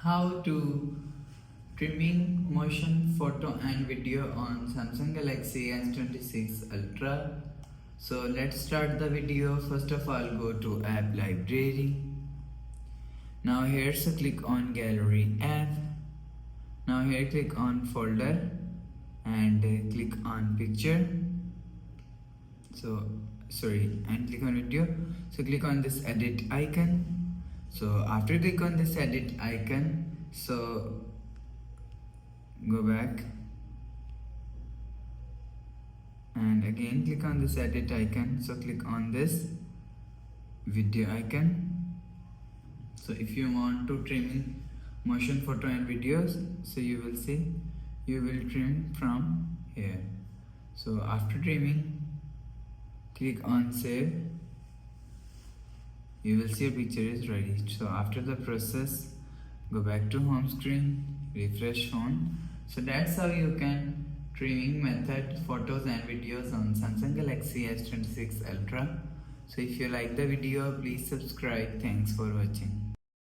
how to trimming motion photo and video on Samsung Galaxy S26 Ultra. So let's start the video. First of all, go to app library. Now here, so click on gallery app. Now here click on folder and click on picture. And click on video. So click on this edit icon. So after click on this edit icon, so go back and again click on this edit icon. So click on this video icon. So if you want to trimming motion photo and videos, so you will see you will trim from here. So after trimming, click on save. You will see your picture is ready. So after the process, go back to home screen, refresh phone. So that's how you can trimming method photos and videos on Samsung Galaxy S26 Ultra. So if you like the video, please subscribe. Thanks for watching.